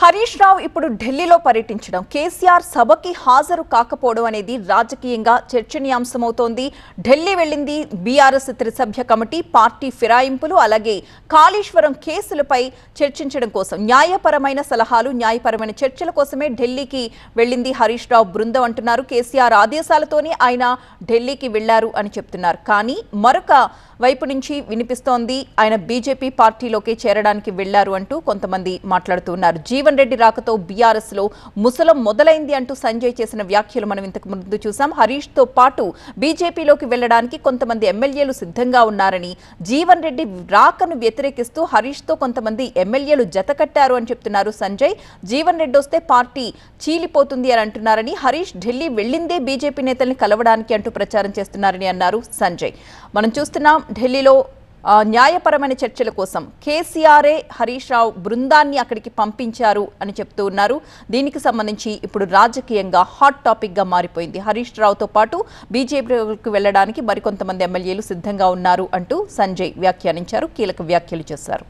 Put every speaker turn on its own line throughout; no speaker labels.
హరీష్ రావు ఇప్పుడు ఢిల్లీలో పర్యటించడం, కేసీఆర్ సభకి హాజరు కాకపోవడం అనేది రాజకీయంగా చర్చనీయాంశమవుతోంది. ఢిల్లీ వెళ్లింది బీఆర్ఎస్ త్రిసభ్య కమిటీ, పార్టీ ఫిరాయింపులు, అలాగే కాళేశ్వరం కేసులపై చర్చించడం కోసం, న్యాయపరమైన సలహాలు, న్యాయపరమైన చర్చల కోసమే ఢిల్లీకి వెళ్లింది హరీష్ రావు బృందం అంటున్నారు. కేసీఆర్ ఆదేశాలతోనే ఆయన ఢిల్లీకి వెళ్లారు అని చెప్తున్నారు. కానీ మరొక వైపు నుంచి వినిపిస్తోంది ఆయన బీజేపీ పార్టీలోకి చేరడానికి వెళ్లారు అంటూ కొంతమంది మాట్లాడుతున్నారు. జీవన్ రెడ్డి రాకతో బీఆర్ఎస్ లో ముసలం మొదలైంది అంటూ సంజయ్ చేసిన వ్యాఖ్యలు మనం ఇంతకు ముందు చూసాం. హరీష్ తో పాటు బీజేపీలోకి వెళ్లడానికి కొంతమంది ఎమ్మెల్యేలు సిద్ధంగా ఉన్నారని, జీవన్ రెడ్డి రాకను వ్యతిరేకిస్తూ హరీష్ తో కొంతమంది ఎమ్మెల్యేలు జతకట్టారు అని చెప్తున్నారు సంజయ్. జీవన్ రెడ్డి వస్తే పార్టీ చీలిపోతుంది అని అంటున్నారని, హరీష్ ఢిల్లీ వెళ్లిందే బీజేపీ నేతల్ని కలవడానికి అంటూ ప్రచారం చేస్తున్నారని అన్నారు సంజయ్. మనం చూస్తున్నాం ఢిల్లీలో న్యాయపరమైన చర్చల కోసం కేసీఆర్ఏ హరీష్ రావు బృందాన్ని అక్కడికి పంపించారు అని చెప్తూ ఉన్నారు. దీనికి సంబంధించి ఇప్పుడు రాజకీయంగా హాట్ టాపిక్ గా మారిపోయింది. హరీష్ రావుతో పాటు బీజేపీకి వెళ్లడానికి మరికొంతమంది ఎమ్మెల్యేలు సిద్ధంగా ఉన్నారు అంటూ సంజయ్ వ్యాఖ్యానించారు, కీలక వ్యాఖ్యలు చేశారు.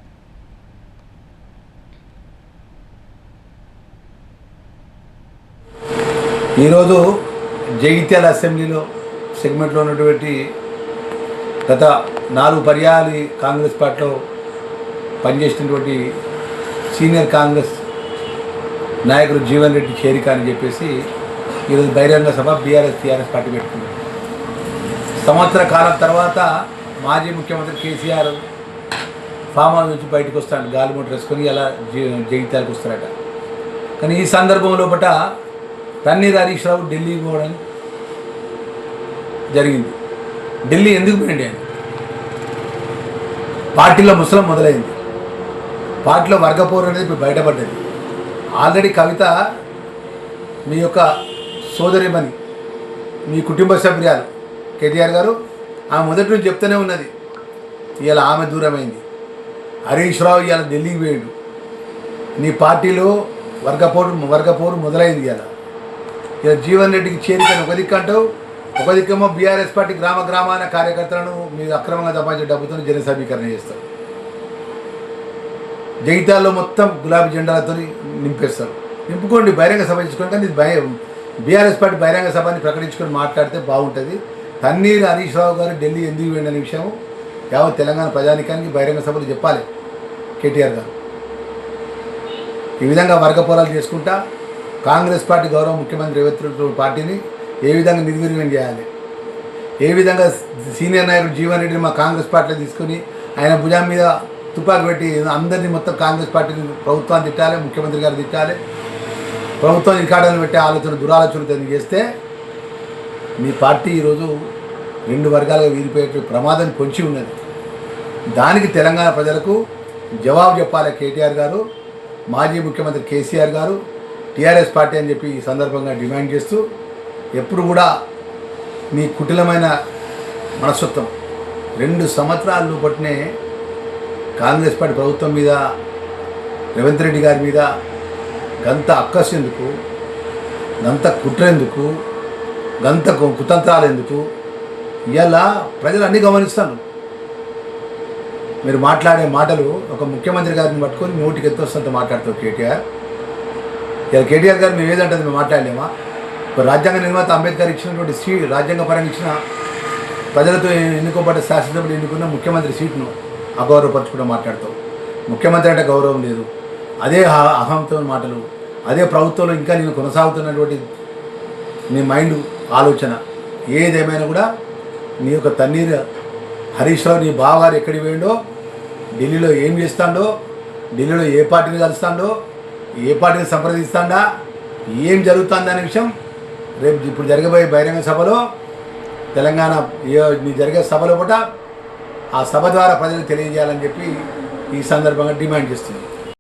ఈరోజు జగిత్యాల అసెంబ్లీలో సెగ్మెంట్లో ఉన్నటువంటి గత 4 పర్యాలు కాంగ్రెస్ పార్టీలో పనిచేసినటువంటి సీనియర్ కాంగ్రెస్ నాయకుడు జీవన్ రెడ్డి చేరిక అని చెప్పేసి ఈరోజు బహిరంగ సభ టీఆర్ఎస్ పార్టీ పెట్టుకుంది. సంవత్సర కాలం తర్వాత మాజీ ముఖ్యమంత్రి కేసీఆర్ ఫామ్ హౌస్ నుంచి బయటకు వస్తాడు, గాలి మోటార్ వేసుకొని అలా జగిత్యాలకు వస్తారట. కానీ ఈ సందర్భంలో బట్ట తన్నీర్ హరీష్ రావు ఢిల్లీకి పోవడం జరిగింది. ఢిల్లీ ఎందుకు పోయింది ఆయన? పార్టీలో ముసలం మొదలైంది, పార్టీలో వర్గపోరు అనేది ఇప్పుడు బయటపడ్డది. ఆల్రెడీ కవిత మీ యొక్క సోదరిమణి, మీ కుటుంబ సభ్యురాలు కేటీఆర్ గారు ఆమె మొదటి నుంచి చెప్తూనే ఉన్నది, ఇవాళ ఆమె దూరమైంది. హరీష్ రావు ఇవాళ ఢిల్లీకి పోయాడు, నీ పార్టీలో వర్గపోరు మొదలైంది. ఇలా జీవన్ రెడ్డికి చేరికని ఒక దిక్కు అంటావు, ఒక దిక్కేమో బీఆర్ఎస్ పార్టీ గ్రామాన కార్యకర్తలను మీరు అక్రమంగా సంపాదించే డబ్బుతో జన సమీకరణ చేస్తారు. జగిత్యాలలో మొత్తం గులాబీ జెండాలతో నింపేస్తారు. నింపుకోండి, బహిరంగ సభ ఇచ్చుకోండి. కానీ బీఆర్ఎస్ పార్టీ బహిరంగ సభని ప్రకటించుకొని మాట్లాడితే బాగుంటుంది. తన్నీర్ హరీష్ రావు గారు ఢిల్లీ ఎందుకు వెళ్ళిన విషయం యావత్ తెలంగాణ ప్రజానికానికి బహిరంగ సభలు చెప్పాలి కేటీఆర్ గారు. ఈ విధంగా వర్గ పోరాలు చేసుకుంటా కాంగ్రెస్ పార్టీ గౌరవ ముఖ్యమంత్రి రేవంత్ రెడ్డి పార్టీని ఏ విధంగా నిర్వీర్యం చేయాలి, ఏ విధంగా సీనియర్ నాయకుడు జీవన్ రెడ్డిని మా కాంగ్రెస్ పార్టీలో తీసుకొని ఆయన భుజం మీద తుపాకు పెట్టి అందరినీ మొత్తం కాంగ్రెస్ పార్టీని ప్రభుత్వాన్ని తిట్టాలి, ముఖ్యమంత్రి గారు తిట్టాలి, ప్రభుత్వాన్ని రికార్డులు పెట్టే దురాలోచనతో చేస్తే మీ పార్టీ ఈరోజు 2 వర్గాలుగా వీరిపోయే ప్రమాదం పొంచి ఉన్నది. దానికి తెలంగాణ ప్రజలకు జవాబు చెప్పాలి కేటీఆర్ గారు, మాజీ ముఖ్యమంత్రి కేసీఆర్ గారు, టీఆర్ఎస్ పార్టీ అని చెప్పి ఈ సందర్భంగా డిమాండ్ చేస్తూ, ఎప్పుడు కూడా మీ కుటిలమైన మనస్తత్వం 2 సంవత్సరాల లోపట్నే కాంగ్రెస్ పార్టీ ప్రభుత్వం మీద, రేవంత్ రెడ్డి గారి మీద గంత అక్కసు ఎందుకు, గంత కుట్ర ఎందుకు, గంత కుతంత్రాలు ఎందుకు? ఇలా ప్రజలు అన్నీ గమనిస్తాను. మీరు మాట్లాడే మాటలు ఒక ముఖ్యమంత్రి గారిని పట్టుకొని నోటికి ఎత్తొస్తుంటే మాట్లాడతావు కేటీఆర్. ఇలా కేటీఆర్ గారు మేము ఏదంటే మేము మాట్లాడలేమా? రాజ్యాంగ నిర్మాత అంబేద్కర్ ఇచ్చినటువంటి రాజ్యాంగ పరంగా ఇచ్చిన ప్రజలతో ఎన్నుకోబడ్డ శాసనసభ్యులు ఎన్నుకున్న ముఖ్యమంత్రి సీట్ను అగౌరవపరచుకుంటూ మాట్లాడతావు. ముఖ్యమంత్రి అంటే గౌరవం లేదు, అదే అహంతో మాటలు, అదే ప్రభుత్వంలో ఇంకా నేను కొనసాగుతున్నటువంటి నీ మైండ్ ఆలోచన ఏదేమైనా కూడా నీ యొక్క తన్నీర్ హరీష్ రావు నీ బావగారు ఎక్కడికి పోయిండో, ఢిల్లీలో ఏం చేస్తాడో, ఢిల్లీలో ఏ పార్టీని కలుస్తాడో, ఏ పార్టీని సంప్రదిస్తాడా, ఏం జరుగుతుందనే విషయం రేపు ఇప్పుడు జరగబోయే బహిరంగ సభలో తెలంగాణ జరిగే సభలో కూడా ఆ సభ ద్వారా ప్రజలకు తెలియజేయాలని చెప్పి ఈ సందర్భంగా డిమాండ్ చేస్తుంది.